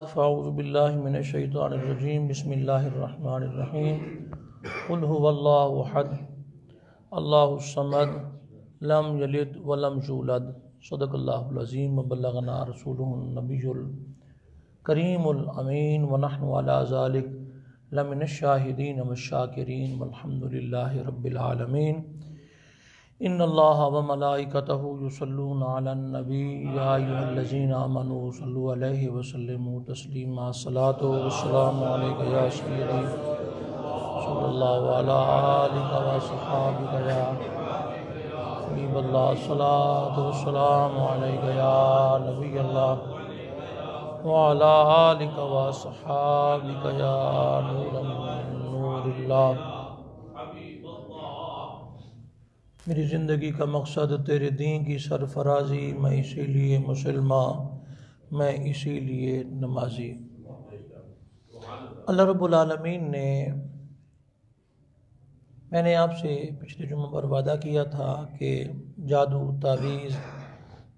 फ़अऊज़ुबिल्लाहि मिनश्शैतानिर्रजीम बिस्मिल्लाहिर्रहमानिर्रहीम क़ुल हुवल्लाहु अहद अल्लाहुस्समद लम यलिद वलम यूलद सदक़ल्लाहुल अज़ीम व बल्लगना रसूलुहुन नबियुल करीमुल अमीन व नहनु अला ज़ालिक लमिनश शाहिदीन वश्शाकिरीन वल्हम्दुलिल्लाहि रब्बिल आलमीन। इन्नल्लाहा व मलाइकतहु युसल्लूना अलन नबी या अय्युहल्लज़ीना आमनू सल्लु अलैहि व सल्लिमू तस्लीमा। सलातो वस्सलामु अलैका या सय्यदी सल्लल्लाहु अला आलिका व सहाबिका या हबीबल्लाह। सलातो वस्सलामु अलैका या नबीयल्लाह व अला आलिका व सहाबिका या नूरन मिन नूरिल्लाह। मेरी ज़िंदगी का मकसद तेरे दीन की सरफराजी, मैं इसीलिए मुसलमान, मैं इसीलिए नमाजी। अल्लाह रब्बुल आलमीन ने, मैंने आपसे पिछले जुम्मे पर वादा किया था कि जादू, तावीज़,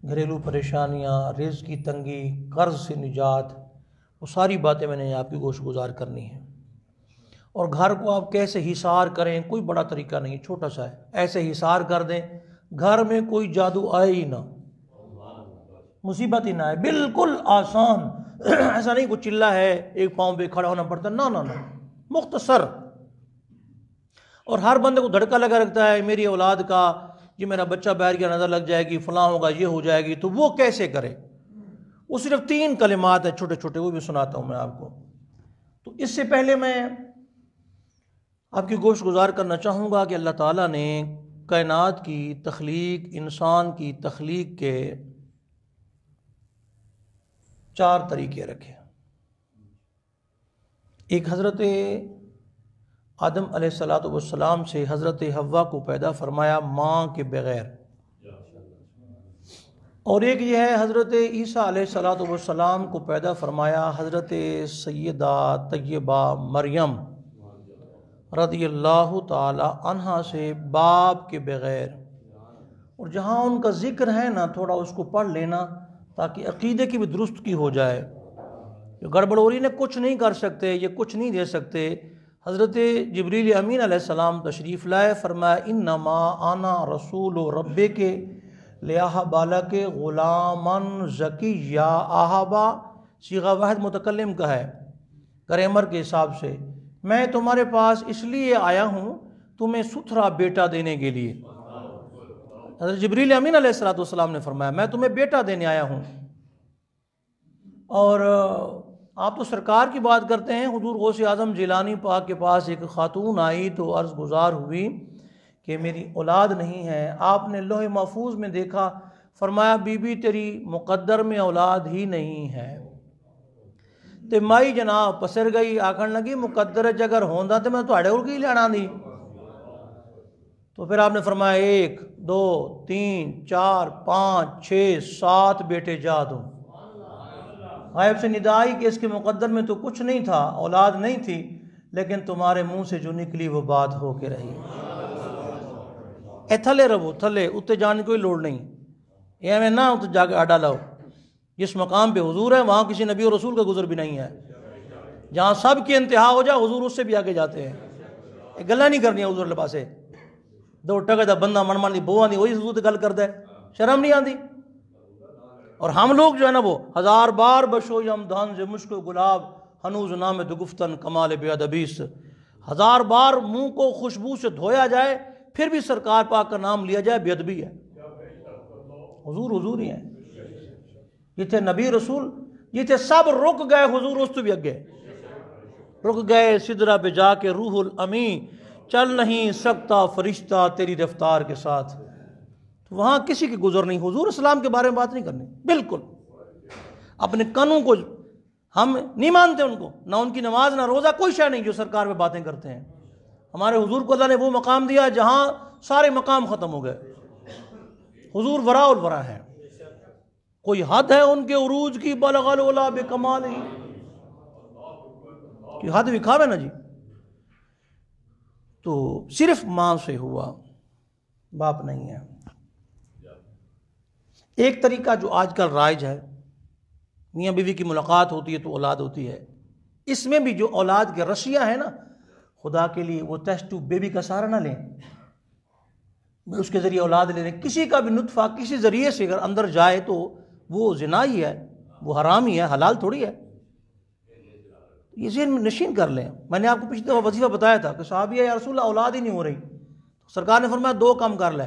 घरेलू परेशानियाँ, रिज़्क़ की तंगी, कर्ज़ से निजात, वो सारी बातें मैंने आपकी गोशगुजार करनी है। और घर को आप कैसे हिसार करें, कोई बड़ा तरीका नहीं, छोटा सा है। ऐसे हिसार कर दें घर में कोई जादू आए ही ना, मुसीबत ही ना आए, बिल्कुल आसान। ऐसा नहीं कुछ चिल्ला है, एक पाँव पे खड़ा होना पड़ता, ना ना ना, मुख्तसर। और हर बंदे को धड़का लगा रखता है मेरी औलाद का, ये मेरा बच्चा बाहर की नज़र लग जाएगी, फलां होगा, ये हो जाएगी, तो वो कैसे करे। वो सिर्फ 3 कलिमात है छोटे छोटे, वो भी सुनाता हूँ मैं आपको। तो इससे पहले मैं आपकी गोश गुजार करना चाहूँगा कि अल्लाह ताला ने कायनात की तख्लीक, इंसान की तख्लीक के 4 तरीके रखे। एक हज़रत आदम अलैहिस्सलातु वस्सलाम से हज़रत हव्वा को पैदा फरमाया माँ के बग़ैर, और एक यह है हज़रत ईसा अलैहिस्सलातु वस्सलाम को पैदा फरमाया हज़रत सैयदा तय्यबा मरियम रज़ियल्लाहु ताला अन्हा से बाप के बग़ैर। और जहाँ उनका ज़िक्र है ना, थोड़ा उसको पढ़ लेना ताकि अक़ीदे की भी दुरुस्तगी हो जाए। जो गड़बड़ोरी ने कुछ नहीं कर सकते, ये कुछ नहीं दे सकते। हज़रत जिब्रील अमीन अलैहिस्सलाम तशरीफ़ लाए, फरमाया इन्नमा आना रसूल रब्बिके लिअहबा के ग़ुलामन ज़किय्या। आहबा सीगा वाहिद मुतकल्लिम का है ग्रामर के हिसाब से। मैं तुम्हारे पास इसलिए आया हूँ तुम्हें सुथरा बेटा देने के लिए। हज़रत जिब्रील अमीन अलैहिस्सलाम ने फरमाया मैं तुम्हें बेटा देने आया हूँ। और आप तो सरकार की बात करते हैं। हुज़ूर गौसे आज़म जिलानी पाक के पास एक खातून आई तो अर्ज़ गुज़ार हुई कि मेरी औलाद नहीं है। आपने लोहे महफूज में देखा, फरमाया बीबी तेरी मुक़द्दर में औलाद ही नहीं है। ते माई जनाब पसर गई, आखन लगी मुकद्दर अगर होंदा तो मैं तुहाड़े कोल की लेना दी। तो फिर आपने फरमाया 1 2 3 4 5 6 7 बेटे जा दो। गायब से निदा आई कि इसके मुकद्दर में तो कुछ नहीं था, औलाद नहीं थी, लेकिन तुम्हारे मुंह से जो निकली वो बात हो के रही। ए थले रहो, थले उत्ते जाने की कोई लोड़ नहीं, एवं ना उत्ते जाके आडा लाओ। जिस मकाम पे हुजूर है वहाँ किसी नबी और रसूल का गुजर भी नहीं है। जहाँ सब की इंतहा हो जाए हुजूर उससे भी आगे जाते हैं। गल्ला नहीं करनी हुजूर के पासे। 2 टके का बंदा मन दी बोआ दी वही हुजूर गल करता है, शर्म नहीं आती। और हम लोग जो है ना वो 1000 बार बशो यम धान से मुश्क गुलाब हनूज नाम तो गुफ्तन कमाल बेअदबीस। 1000 बार मुंह को खुशबू से धोया जाए फिर भी सरकार पाक का नाम लिया जाए, बेअदबी है। हुजूर हुजूर ही है। ये थे नबी रसूल, ये थे सब रुक गए, हुजूर उस तो भी अगे रुक गए। सिदरा पे जाके रूहुल अमी, चल नहीं सकता फरिश्ता तेरी रफ्तार के साथ। तो वहाँ किसी की गुजर नहीं, हुजूर इस्लाम के बारे में बात नहीं करनी बिल्कुल। अपने कानून को हम नहीं मानते, उनको ना उनकी नमाज ना रोज़ा कोई शय नहीं जो सरकार में बातें करते हैं। हमारे हुजूर को अल्लाह ने वो मकाम दिया जहाँ सारे मकाम ख़त्म हो गए। हुजूर वरा उल वरा है, कोई हद है उनके उरूज की, बलगल उला बेकमाल ही की हद विखावे ना जी। तो सिर्फ माँ से हुआ, बाप नहीं है। एक तरीका जो आजकल राइज है मियाँ बीवी की मुलाकात होती है तो औलाद होती है। इसमें भी जो औलाद के रशिया है ना, खुदा के लिए वो टेस्ट ट्यूब बेबी का सहारा ना लें, उसके ज़रिए औलाद ले लें। किसी का भी नुतफ़ा किसी ज़रिए से अगर अंदर जाए तो वो ज़िना ही है, वो हराम ही है, हलाल थोड़ी है। ये ज़हन में नशीन कर लें। मैंने आपको पिछली दफ़ा वजीफ़ा बताया था कि साहब या रसूल औलाद ही नहीं हो रही, तो सरकार ने फरमाया दो काम कर ले,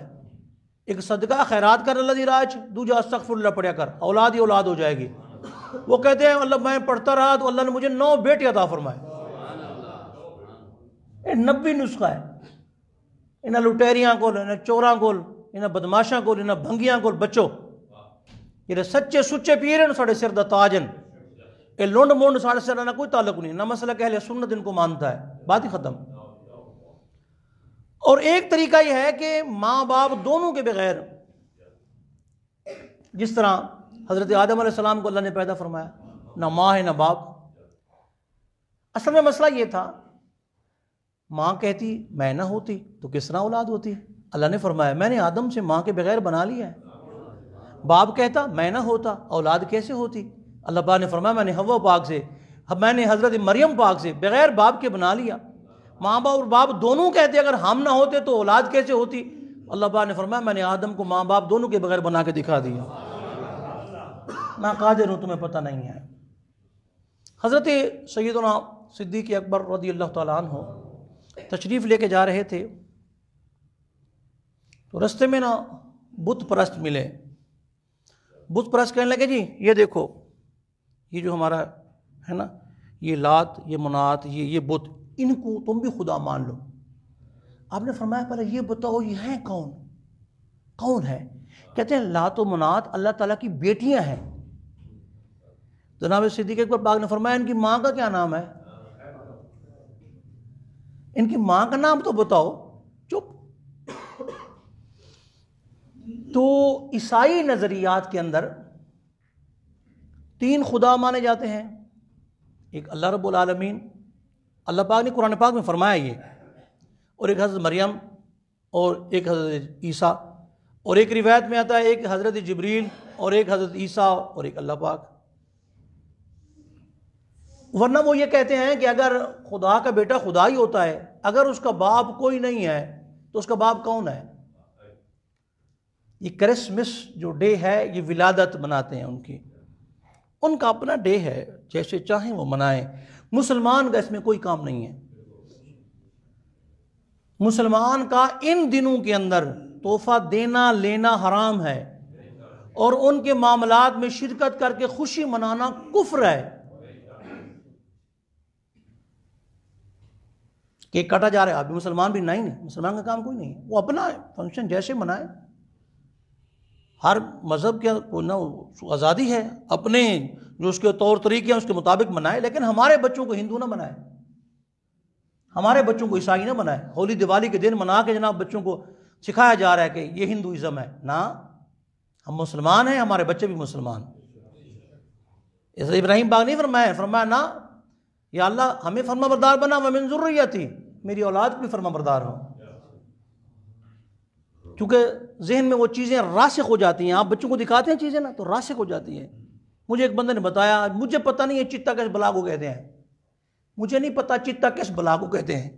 एक सदका खैरात कर अल्लाह दी राज, दूजा अस्तगफिरुल्लाह पढ़ा कर, औलाद ही औलाद हो जाएगी। वो कहते हैं अल्लाह मैं पढ़ता रहा तो अल्लाह ने मुझे 9 बेटे अता फरमाए। 90 नुस्खा है इन्हें लुटेरियां को, इन्हें चोरां को, इन्हें बदमाशां को, इन्हें भंगियां को बच्चों, ये सच्चे सुच्चे पीर हैं साढ़े सिर दा ताजन। ये लुंड मुंड साढ़े सिर ना कोई ताल्लुक नहीं, ना मसला कहले सुन्नत इनको मानता है, बात ही खत्म। और एक तरीका यह है कि माँ बाप दोनों के बगैर, जिस तरह हज़रत आदम अलैहिस्सलाम को अल्लाह ने पैदा फरमाया, ना माँ है ना बाप। असल में मसला ये था, माँ कहती मैं ना होती तो किस तरह औलाद होती। अल्लाह ने फरमाया मैंने आदम से माँ के बगैर बना लिया है। बाप कहता मैं ना होता औलाद कैसे होती। अल्लाह पाक ने फरमाया मैंने हव्वा पाक से, मैंने हज़रत मरियम पाक से बगैर बाप के बना लिया। माँ बाप और बाप दोनों कहते अगर हम ना होते तो औलाद कैसे होती। अल्लाह पाक ने फरमाया मैंने आदम को माँ बाप दोनों के बगैर बना के दिखा दिया। मैं कादिर हूँ, तुम्हें पता नहीं है। हज़रत सैयदना सिद्दीक़ अकबर रज़ियल्लाहु तआला अन्हु तशरीफ़ लेके जा रहे थे तो रास्ते में ना बुत परस्त मिले। बुत परस्त कहने लगे जी ये देखो, ये जो हमारा है ना, ये लात, ये मुनात, ये बुत, इनको तुम भी खुदा मान लो। आपने फरमाया पहले ये बताओ ये हैं कौन, कौन है। कहते हैं लात और मुनात अल्लाह ताला की बेटियां हैं। जनाब सिद्दीक़ अकबर पाक ने फरमाया इनकी माँ का क्या नाम है, इनकी माँ का नाम तो बताओ। चुप। तो ईसाई नज़रियात के अंदर 3 खुदा माने जाते हैं। एक अल्लाह रब्बुल आलमीन, अल्लाह पाक ने कुरान पाक में फरमाया ये, और एक हज़रत मरियम, और एक हज़रत ईसा, और एक रिवायत में आता है एक हज़रत जिब्रील, और एक हज़रत ईसा, और एक अल्लाह पाक। वरना वो ये कहते हैं कि अगर खुदा का बेटा खुदा ही होता है, अगर उसका बाप कोई नहीं है तो उसका बाप कौन है। ये क्रिसमस जो डे है ये विलादत मनाते हैं उनकी, उनका अपना डे है, जैसे चाहें वो मनाएं। मुसलमान का इसमें कोई काम नहीं है। मुसलमान का इन दिनों के अंदर तोहफा देना लेना हराम है, और उनके मामलात में शिरकत करके खुशी मनाना कुफ्र है। केक काटा जा रहा है, आप भी मुसलमान भी नहीं, मुसलमान का काम कोई नहीं है, वो अपना फंक्शन जैसे मनाए। हर मज़हब के को ना आज़ादी है, अपने जो उसके तौर तरीके हैं उसके मुताबिक मनाए, लेकिन हमारे बच्चों को हिंदू ना बनाए, हमारे बच्चों को ईसाई ना बनाए। होली दिवाली के दिन मना के जनाब बच्चों को सिखाया जा रहा है कि ये हिंदुइज़्म है। ना, हम मुसलमान हैं, हमारे बच्चे भी मुसलमान। इसे इब्राहिम बाग नहीं फरमाया, फरमाया ना या अल्लाह हमें फरमा बरदार बना, व मिन ज़ुर्रियती, मेरी औलाद भी फरमा बरदार हो। क्योंकि जहन में वो चीज़ें रासिख हो जाती हैं। आप बच्चों को दिखाते हैं चीज़ें ना तो रासिख हो जाती हैं। मुझे एक बंदे ने बताया, मुझे पता नहीं है चित्ता किस बला को कहते हैं, मुझे नहीं पता चित्ता किस बला को कहते हैं।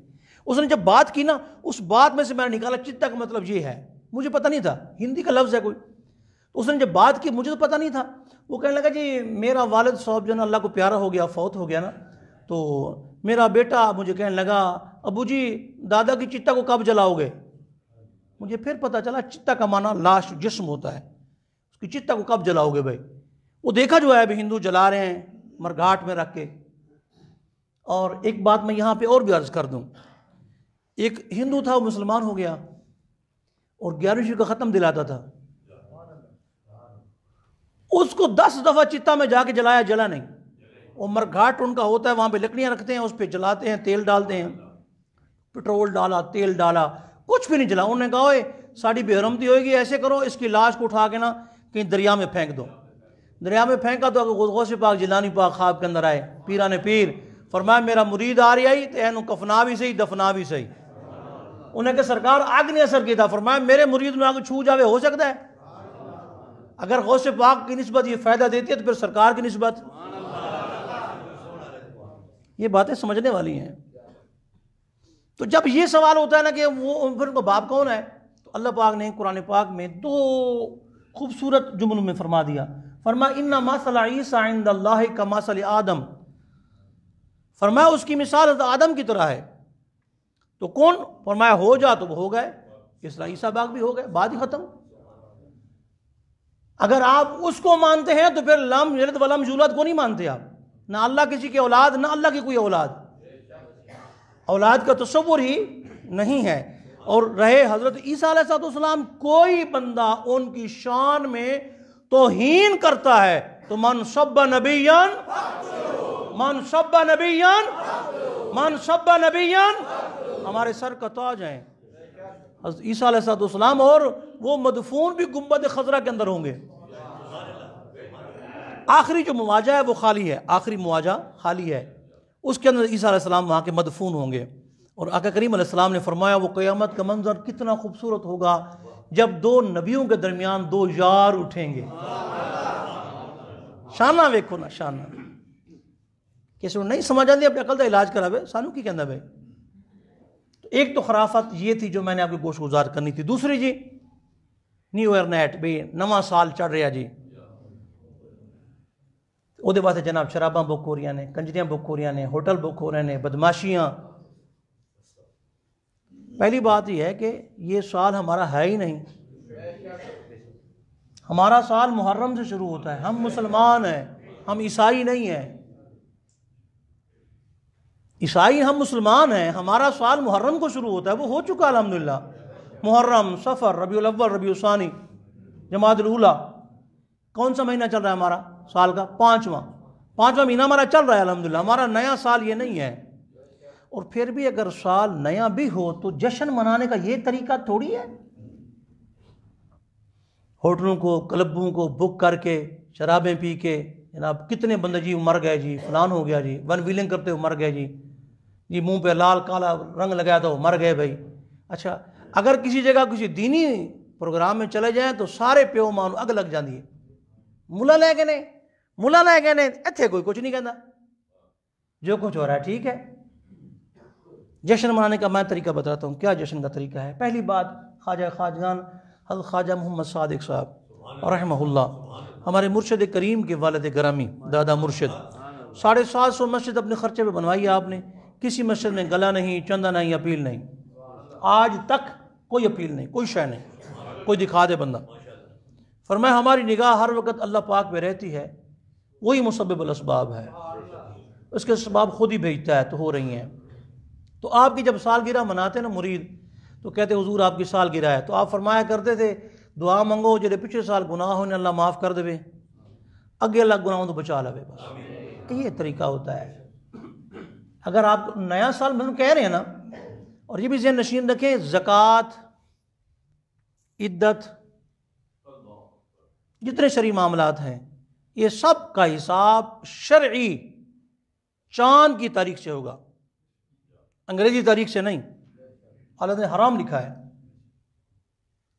उसने जब बात की ना, उस बात में से मैंने निकाला चित्ता का मतलब ये है, मुझे पता नहीं था, हिंदी का लफ्ज़ है कोई। तो उसने जब बात की मुझे तो पता नहीं था। वो कहने लगा जी मेरा वालिद साहब जो ना अल्लाह को प्यारा हो गया, फौत हो गया ना, तो मेरा बेटा मुझे कहने लगा अबू जी दादा की चित्ता को कब जलाओगे। मुझे फिर पता चला चित्ता का माना लाश जिस्म होता है, उसकी चित्ता को कब जलाओगे भाई। वो देखा जो है अभी हिंदू जला रहे हैं मरघाट में रख के। और एक बात मैं यहाँ पे और भी अर्ज कर दूँ, एक हिंदू था वो मुसलमान हो गया और 11वीं का ख़त्म दिलाता था, उसको 10 दफ़ा चित्ता में जाके जलाया, जला नहीं। वो मरघाट उनका होता है, वहाँ पे लकड़ियाँ रखते हैं, उस पर जलाते हैं, तेल डालते हैं, पेट्रोल डाला, तेल डाला, कुछ भी नहीं जला। उन्होंने कहा ओए साड़ी बेहरमती होगी, ऐसे करो इसकी लाश को उठा के ना कहीं दरिया में फेंक दो। दरिया में फेंका तो गौसे पाक जिलानी पाक ख्वाब के अंदर आए, पीरा ने पीर फरमाया मेरा मुरीद आ रही आई तो एनू कफना भी सही दफना भी सही। उन्हें कहा सरकार आग ने असर किया था, फरमाया मेरे मुरीद में आग छू जावे हो सकता है। अगर गौस पाक की निस्बत ये फ़ायदा देती है तो फिर सरकार की निस्बत, ये बातें समझने वाली हैं। तो जब ये सवाल होता है ना कि वो फिर उनका बाप कौन है, तो अल्लाह पाक ने कुरान पाक में दो खूबसूरत जुमलों में फरमा दिया। फरमाया इन्ना मसला ईसा इंदल्लाहि कमसल आदम, फरमाया उसकी मिसाल आदम की तरह है। तो कौन, फरमाया हो जा, तो वो हो गए, इस तरह ईसा बाग भी हो गए, बात ही खत्म। अगर आप उसको मानते हैं तो फिर लम यलिद वलम यूलद को नहीं मानते आप, ना अल्लाह किसी की औलाद, ना अल्लाह की कोई औलाद, औलाद का तसव्वुर ही नहीं है। और रहे हजरत ईसा अलैहिस्सलाम, कोई बंदा उनकी शान में तौहीन करता है तो मन सब्बा नबियन, मन सब्बा नबियन, मन सब्बा नबियन, हमारे सर का ताज हैं हजरत ईसा अलैहिस्सलाम, और वो मदफून भी गुंबद खजरा के अंदर होंगे। आखिरी जो मुआजा है वो खाली है, आखिरी मुआजा खाली है, उसके अंदर ईसा अलैहिस्सलाम वहाँ के मदफून होंगे। और आका करीम अलैहिस्सलाम ने फरमाया वो क़यामत का मंजर कितना खूबसूरत होगा जब दो नबियों के दरमियान दो यार उठेंगे। शाना वेखो ना, शाना किसी नहीं समझ आती, अपने अकल का इलाज करावे, सानू की कहना भाई। तो एक तो खराफत ये थी जो मैंने आपको गोश गुजार करनी थी। दूसरी जी न्यू ईयर नाइट भाई, नवा साल चढ़ रहा जी, ਉਹਦੇ वास्ते जनाब शराबा बुक हो रही ने, कंजरियां बुक हो रही ने, होटल बुक हो रहे हैं, बदमाशियां। पहली बात यह है कि ये साल हमारा है ही नहीं। हमारा साल मुहर्रम से शुरू होता है, हम मुसलमान हैं, हम ईसाई नहीं हैं। ईसाई हम मुसलमान हैं, हमारा साल मुहर्रम को शुरू होता है, वो हो चुका अल्हम्दुलिल्लाह। मुहर्रम, सफ़र, रबीउल अव्वल, रबीउल सानी, जमादुल ऊला, कौन सा महीना चल रहा है हमारा साल का? पाँचवा महीना हमारा चल रहा है अल्हम्दुलिल्लाह। हमारा नया साल ये नहीं है। और फिर भी अगर साल नया भी हो तो जश्न मनाने का ये तरीका थोड़ी है। होटलों को, क्लबों को बुक करके शराबें पी के जनाब कितने बंदे जी मर गए जी, फलान हो गया जी, वन व्हीलिंग करते हुए मर गए जी मुंह पे लाल काला रंग लगाया तो मर गए भाई। अच्छा, अगर किसी जगह किसी दीनी प्रोग्राम में चले जाएं तो सारे प्यो मानो अग लग जाती है। मुला लै गए ने, मुला लै गए ने, इत्थे कोई कुछ नहीं कहता, जो कुछ हो रहा है ठीक है। जश्न मनाने का मैं तरीका बताता हूँ, क्या जश्न का तरीका है। पहली बात, ख्वाजा खाजगान हज़रत ख्वाजा मोहम्मद सादिक साहब रहमहुल्लाह, हमारे मुर्शिद करीम के वालिद ग्रामी दादा मुर्शिद, 750 मस्जिद अपने खर्चे पे बनवाई आपने, किसी मस्जिद में गला नहीं, चंदा नहीं, अपील नहीं, आज तक कोई अपील नहीं, कोई शय नहीं, कोई दिखा दे बंदा। फरमाया हमारी निगाह हर वक्त अल्लाह पाक पे रहती है, वही मुसब्बिबुल असबाब है, उसके असबाब खुद ही भेजता है तो हो रही हैं। तो आपकी जब सालगिरह मनाते ना मुरीद, तो कहते हुजूर आपकी सालगिरह है, तो आप फरमाया करते थे दुआ मंगो जेडे पिछले साल गुनाह होने अल्लाह माफ़ कर देवे, अगे अल्लाह गुनाहों तो बचा लवे, बस ये तरीका होता है। अगर आप नया साल मतलब कह रहे हैं ना, और ये भी ज़हन नशीन रखें, ज़कात, इद्दत, जितने शरई मामलात हैं, ये सब का हिसाब शरई चांद की तारीख से होगा, अंग्रेजी तारीख से नहीं। अल्लाह ने हराम लिखा है,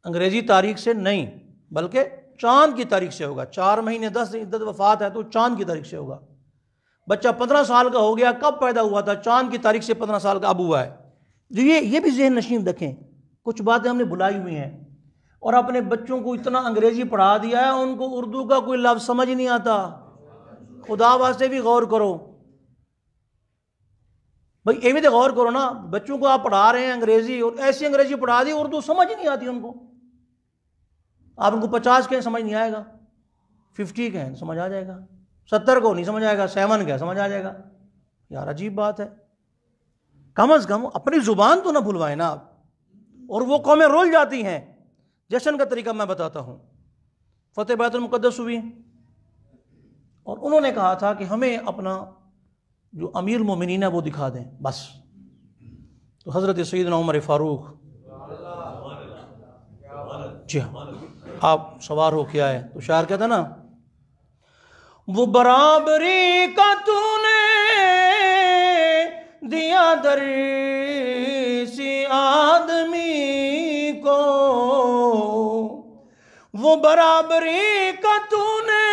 अंग्रेजी तारीख से नहीं बल्कि चांद की तारीख से होगा। 4 महीने 10 दिन इद्दत वफात है तो चांद की तारीख से होगा। बच्चा 15 साल का हो गया, कब पैदा हुआ था? चांद की तारीख से 15 साल का अब हुआ है। जो ये भी ज़हन नशीन रखें, कुछ बातें हमने बुलाई हुई हैं और अपने बच्चों को इतना अंग्रेजी पढ़ा दिया है, उनको उर्दू का कोई लफ्ज़ समझ नहीं आता। खुदा वास्ते भी गौर करो भाई, ये भी तो गौर करो ना, बच्चों को आप पढ़ा रहे हैं अंग्रेजी, और ऐसी अंग्रेजी पढ़ा दी उर्दू समझ ही नहीं आती उनको। आप उनको 50 कहें समझ नहीं आएगा, 50 कहें समझ आ जाएगा, 70 को नहीं समझ आएगा, 7 कहें समझ आ जाएगा। यार अजीब बात है, कम अज़ कम अपनी ज़ुबान तो ना भूलवाएं ना आप। और वो कौमें रोल जाती हैं। जश्न का तरीका मैं बताता हूँ। फतेह बैतुल मुक़द्दस हुई और उन्होंने कहा था कि हमें अपना जो अमीर मोमिनीन है वो दिखा दें बस। तो हज़रत सैयदना उमर फ़ारूक जी हाँ, आप सवार हो के आए तो शायर कहता ना, वो बराबरी का तूने दिया दर्सी आदमी को, वो वो बराबरी का तूने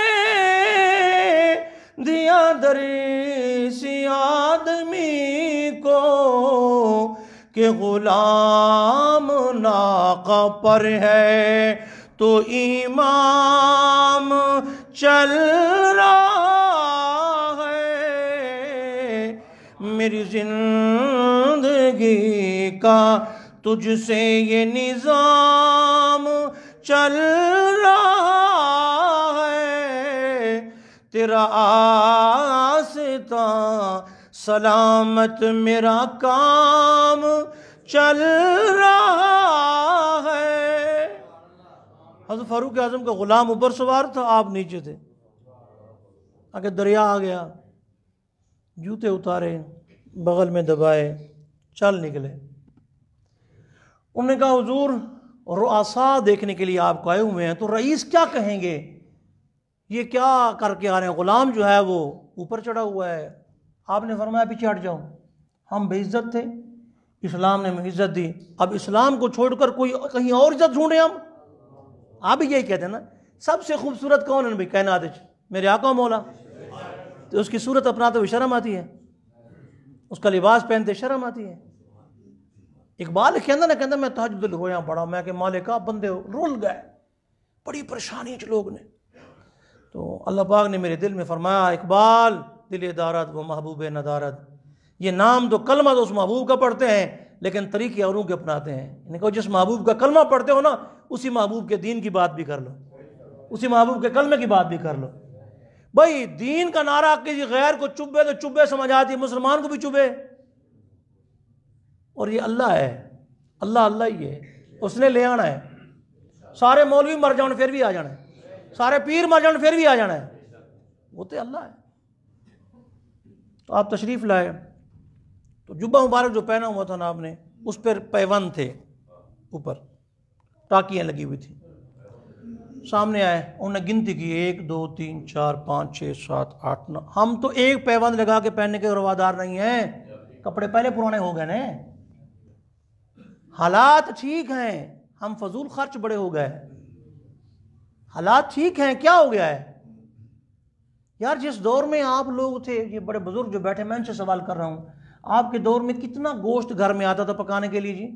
दिया दरीसी आदमी को कि गुलाम नाका पर है तो इमाम चल रहा है। मेरी जिंदगी का तुझसे ये निजाम चल रहा है, तेरा आस्ता सलामत मेरा काम चल रहा है। हज़रत फारूक आज़म का गुलाम ऊपर सवार था, आप नीचे थे। आगे दरिया आ गया, जूते उतारे, बगल में दबाए, चल निकले। उन्होंने कहा हुजूर रुआसा देखने के लिए आपको आए हुए हैं, तो रईस क्या कहेंगे, ये क्या करके आ रहे हैं, गुलाम जो है वो ऊपर चढ़ा हुआ है। आपने फरमाया पीछे हट जाओ, हम बेइज्जत थे, इस्लाम ने हमें इज्जत दी, अब इस्लाम को छोड़कर कोई कहीं और इज्जत ढूंढे हम। आप भी यही कहते हैं ना, सबसे खूबसूरत कौन है भाई कायनात, मेरे आका मौला। तो उसकी सूरत अपनाते हुए शर्म आती है, उसका लिबास पहनते शर्म आती है। इकबाल कहता मैं तहज्जुद रोया बड़ा, मैं कि मालिका बंदे रुल गए, बड़ी परेशानी लोग ने। तो अल्लाह पाक ने मेरे दिल में फरमाया, इकबाल दिल दारत व महबूब नदारत, ये नाम तो कलमा तो उस महबूब का पढ़ते हैं लेकिन तरीके औरों के अपनाते हैं। इन्हें कहो जिस महबूब का कलमा पढ़ते हो ना, उसी महबूब के दीन की बात भी कर लो, उसी महबूब के कलमे की बात भी कर लो। भाई दीन का नारा किसी गैर को चुभे तो चुभे समझ आती है, मुसलमान को भी चुभे। और ये अल्लाह है, अल्लाह अल्लाह ही है, उसने ले आना है। सारे मौलवी मर जाने फिर भी आ जाना है, सारे पीर मर जाने फिर भी आ जाना है, वो तो अल्लाह है। तो आप तशरीफ़ लाए, तो जुब्बा मुबारक जो पहना हुआ था ना आपने, उस पर पैबंद थे, ऊपर टाकियाँ लगी हुई थी। सामने आए, उन्होंने गिनती की 1 2 3 4 5 6 7 8 9। हम तो एक पैबंद लगा के पहनने के रवादार नहीं हैं, कपड़े पहले पुराने हो गए ना, हालात ठीक हैं, हम फजूल खर्च बड़े हो गए। हालात ठीक हैं, क्या हो गया है यार। जिस दौर में आप लोग थे, ये बड़े बुजुर्ग जो बैठे, मैं इनसे सवाल कर रहा हूँ, आपके दौर में कितना गोश्त घर में आता था पकाने के लिए जी?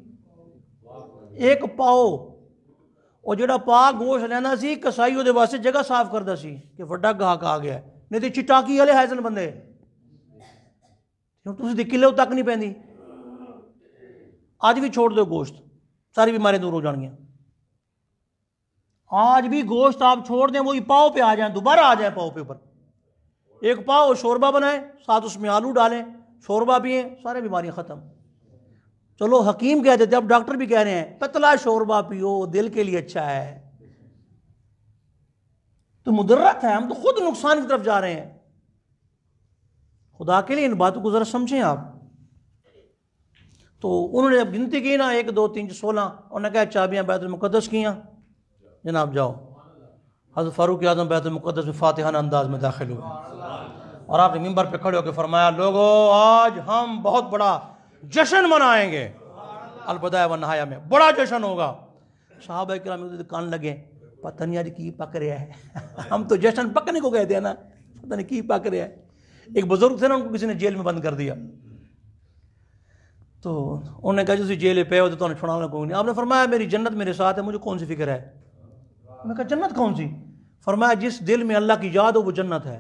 1 पाव। और ਜਿਹੜਾ ਪਾ ਗੋਸ਼ ਲੈਣਾ ਸੀ, ਕਸਾਈ ਉਹਦੇ ਵਾਸਤੇ ਜਗ੍ਹਾ ਸਾਫ਼ ਕਰਦਾ ਸੀ ਕਿ ਵੱਡਾ ਗਾਹਕ ਆ ਗਿਆ, ਨਹੀਂ ਤੇ ਚਟਾਕੀ ਵਾਲੇ ਹੈ ਸਨ ਬੰਦੇ। ਤੁਸੀਂ ਦੇ ਕਿਲੋ ਤੱਕ ਨਹੀਂ ਪੈਂਦੀ। आज भी छोड़ दो गोश्त, सारी बीमारियां दूर हो जाएंगी। आज भी गोश्त आप छोड़ दें, वही पाव पे आ जाए, दोबारा आ जाए पाव पे ऊपर। 1 पाव शोरबा बनाए, साथ उसमें आलू डालें, शोरबा पिए, सारी बीमारियां खत्म। चलो हकीम कहते थे, अब डॉक्टर भी कह रहे हैं पतला शोरबा पियो, दिल के लिए अच्छा है। तो मुदर्रत है, हम तो खुद नुकसान की तरफ जा रहे हैं। खुदा के लिए इन बातों को जरा समझें आप। तो उन्होंने जब गिनती की ना 1 2 3 16, उन्होंने कहा चाबियां बैतुल मुक़द्दस कियां, जनाब जाओ। हज़रत फारूक आज़म बैतुल मुक़द्दस में फातिहाना अंदाज में दाखिल हुए और आपने मिंबर पे खड़े होकर फरमाया, लोगों आज हम बहुत बड़ा जश्न मनाएंगे, अलबदाया व नहाया में बड़ा जश्न होगा। सहाबा किराम कान लगे, पता नहीं आज की पक रहा है हम तो जश्न पकने को कहते हैं ना, पता नहीं की पक रहा है। एक बुजुर्ग थे ना, उनको किसी ने जेल में बंद कर दिया। तो उन्होंने कहा जी जेल पे हो तो तुम्हें छुड़ाना कोई नहीं। आपने फरमाया मेरी जन्नत मेरे साथ है, मुझे कौन सी फिक्र है। उन्होंने कहा जन्नत कौन सी? फरमाया जिस दिल में अल्लाह की याद हो वो जन्नत है।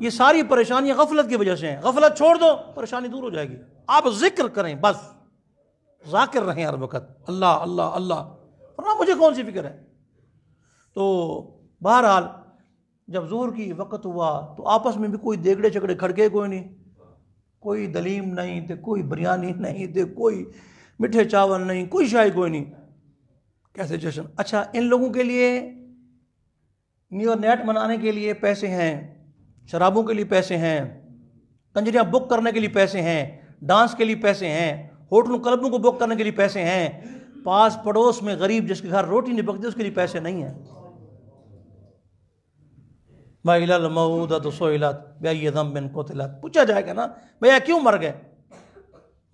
ये सारी परेशानियां गफलत की वजह से हैं, गफलत छोड़ दो परेशानी दूर हो जाएगी। आप जिक्र करें, बस जाकिर रहें हर वक्त, अल्लाह अल्लाह अल्लाह। फरमाया मुझे कौन सी फिक्र है। तो बहरहाल जब ज़ोहर की वक्त हुआ तो आपस में भी कोई देगड़े चगड़े खड़के कोई नहीं, कोई दलीम नहीं थे, कोई बिरयानी नहीं थे, कोई मीठे चावल नहीं, कोई शाही कोई नहीं। कैसे जश्न। अच्छा, इन लोगों के लिए न्यू नेट मनाने के लिए पैसे हैं, शराबों के लिए पैसे हैं, कंजरियाँ बुक करने के लिए पैसे हैं, डांस के लिए पैसे हैं, होटलों क्लबों को बुक करने के लिए पैसे हैं। पास पड़ोस में गरीब जिसके घर रोटी नहीं पकती उसके लिए पैसे नहीं हैं। पूछा जाएगा ना भैया क्यों मर गए।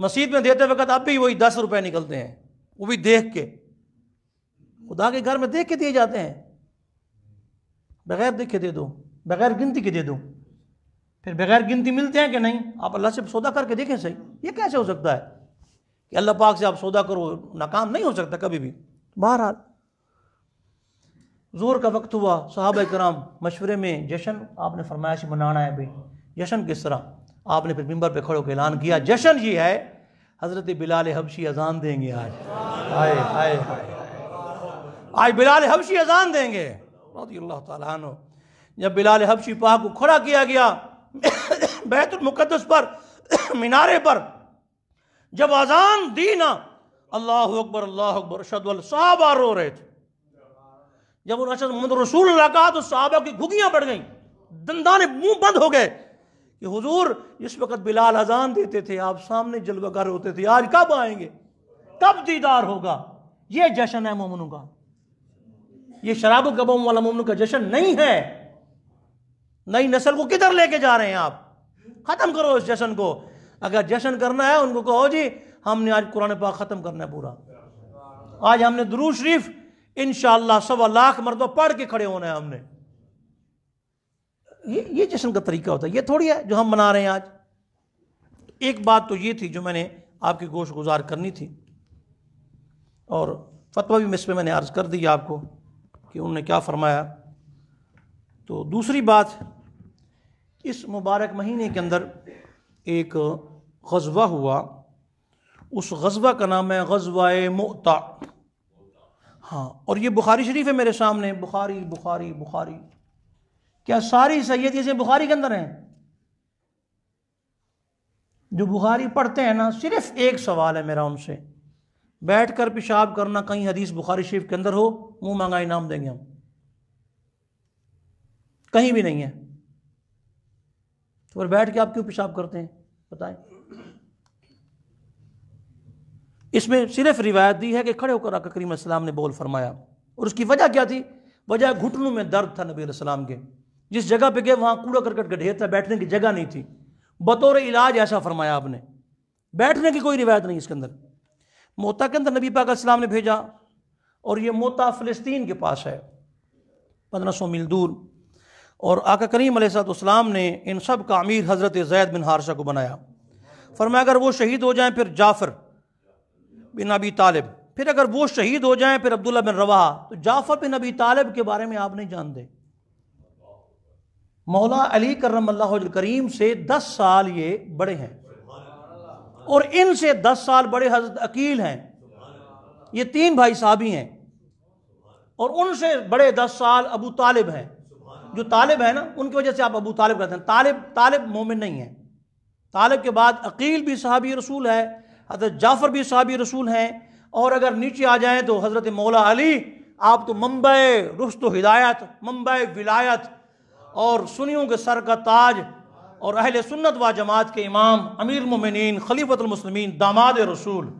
मस्जिद में देते वक्त अब भी वही 10 रुपए निकलते हैं, वो भी देख के। खुदा के घर में देख के दिए जाते हैं, बगैर देखे दे दो, बगैर गिनती के दे दो, फिर बगैर गिनती मिलते हैं कि नहीं? आप अल्लाह से सौदा करके देखें सही, ये कैसे हो सकता है कि अल्लाह पाक से आप सौदा करो, नाकाम नहीं हो सकता कभी भी। बहरहाल ज़ोहर का वक्त हुआ, सहाबा कराम मशवरे में जश्न आपने फरमाया से मनाना है भाई, जश्न किस तरह? आपने फिर मिंबर पे खड़े होकर ऐलान किया, जश्न ये है हज़रत बिलाल हबशी अजान देंगे आज। हाय हाय हाय, आज बिलाल हबशी अजान देंगे रज़ियल्लाहु ताला अन्हु। जब बिलाल हबशी पाक को खड़ा किया गया बैतुल मुक़द्दस पर मीनारे पर, जब अजान दी ना, अल्लाहु अकबर अशहदु अल्ला, सहाबा रो रहे थे। जब उन्होंने अशहदु मुहम्मद रसूलुल्लाह कहा तो सहाबा की घुघियां बढ़ गई, दंदाने मुंह बंद हो गए कि हुजूर जिस वक्त बिलाल अजान देते थे आप सामने जलवागर होते थे, आज कब आएंगे, कब दीदार होगा? ये जश्न है मोमिनों का, ये शराब कबम वाला मोमिनों का जश्न नहीं है। नई नस्ल को किधर लेके जा रहे हैं आप? खत्म करो इस जश्न को। अगर जश्न करना है उनको कहो जी हमने आज कुरान पाक खत्म करना है पूरा, आज हमने दुरूद शरीफ इंशाअल्लाह 1.25 लाख मरतबा पढ़ के खड़े होना है हमने। ये जश्न का तरीका होता है, ये थोड़ी है जो हम मना रहे हैं आज। एक बात तो ये थी जो मैंने आपकी गोश गुजार करनी थी, और फतवा भी इसमें मैंने अर्ज़ कर दी आपको कि उन्होंने क्या फरमाया। तो दूसरी बात, इस मुबारक महीने के अंदर एक ग़ज़वा हुआ, उस ग़ज़वा का नाम है ग़ज़वा-ए मुअता। हाँ, और ये बुखारी शरीफ है मेरे सामने, बुखारी बुखारी बुखारी। क्या सारी सैयदी से बुखारी के अंदर हैं? जो बुखारी पढ़ते हैं ना, सिर्फ एक सवाल है मेरा उनसे, बैठकर पेशाब करना कहीं हदीस बुखारी शरीफ के अंदर हो, मुंह मांगा इनाम देंगे हम। कहीं भी नहीं है, तो फिर बैठ के आप क्यों पेशाब करते हैं बताएं? इसमें सिर्फ रिवायत दी है कि खड़े होकर आका करीम सल्लल्लाहु अलैहि वसल्लम ने बोल फरमाया, और उसकी वजह क्या थी? वजह घुटनों में दर्द था नबी सल्लल्लाहु अलैहि वसल्लम के। जिस जगह पे गए वहां कूड़ा करकट का ढेर था, बैठने की जगह नहीं थी, बतौर इलाज ऐसा फरमाया आपने। बैठने की कोई रिवायत नहीं इसके अंदर। मोता के अंदर नबी पाक सल्लल्लाहु अलैहि वसल्लम ने भेजा, और ये मोता फ़लस्तीन के पास है, 1500 मील दूर। और आका करीम अलैहिस्सलाम ने इन सब का अमीर हज़रत ज़ैद बिन हारिसा को बनाया। फरमाया अगर वो शहीद हो जाएं फिर जाफ़र बिन अबी तालिब, फिर अगर वो शहीद हो जाएं फिर अब्दुल्ला बिन रवाहा। तो जाफ़र बिन अबी तालिब के बारे में आप नहीं जानते, मौला अली करमल्लाहु वजहुल करीम से 10 साल ये बड़े हैं, और इनसे 10 साल बड़े हज़रत अकील हैं। ये 3 भाई साहबी हैं, और उनसे बड़े 10 साल अबू तालिब हैं। जो तालिब है ना, उनकी वजह से आप अबू तालिब कहते हैं। तालिब मोमिन नहीं है। तालिब के बाद अकील भी सहाबी रसूल है, हज़रत जाफ़र भी सहाबी रसूल हैं, और अगर नीचे आ जाएं तो हज़रत मौला अली, आप तो मंबे रुश्त व हिदायत, मंबे विलायत, और सुन्नियों के सर का ताज, और अहले सुन्नत व जमात के इमाम, अमीर मोमिनीन, खलीफतुल मुस्लिमीन, दामाद रसूल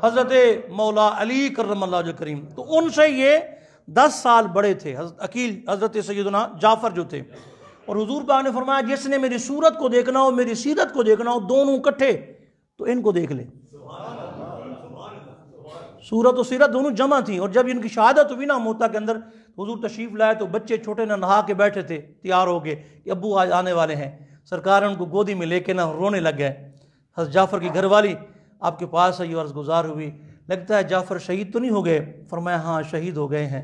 हज़रत मौला अली करमल्लाहु वजहुल करीम। तो उनसे ये 10 साल बड़े थे हज़रत अकील, हज़रत सैयदना जाफ़र जो थे। और हुजूर पाक ने फरमाया जिसने मेरी सूरत को देखना हो, मेरी सीरत को देखना हो, दोनों इकट्ठे, तो इनको देख ले। सूरत और सीरत दोनों जमा थी। और जब इनकी शहादत हुई ना मोता के अंदर, हुजूर तशरीफ़ लाए तो बच्चे छोटे ना नहा के बैठे थे, तैयार हो गए कि अब्बू आज आने वाले हैं। सरकार उनको गोदी में लेके ना रोने लग गए। हज़रत जाफ़र की घरवाली आपके पास है, ये अर्ज़ गुज़ार हुई, लगता है जाफ़र शहीद तो नहीं हो गए? फरमाया हाँ शहीद हो गए हैं।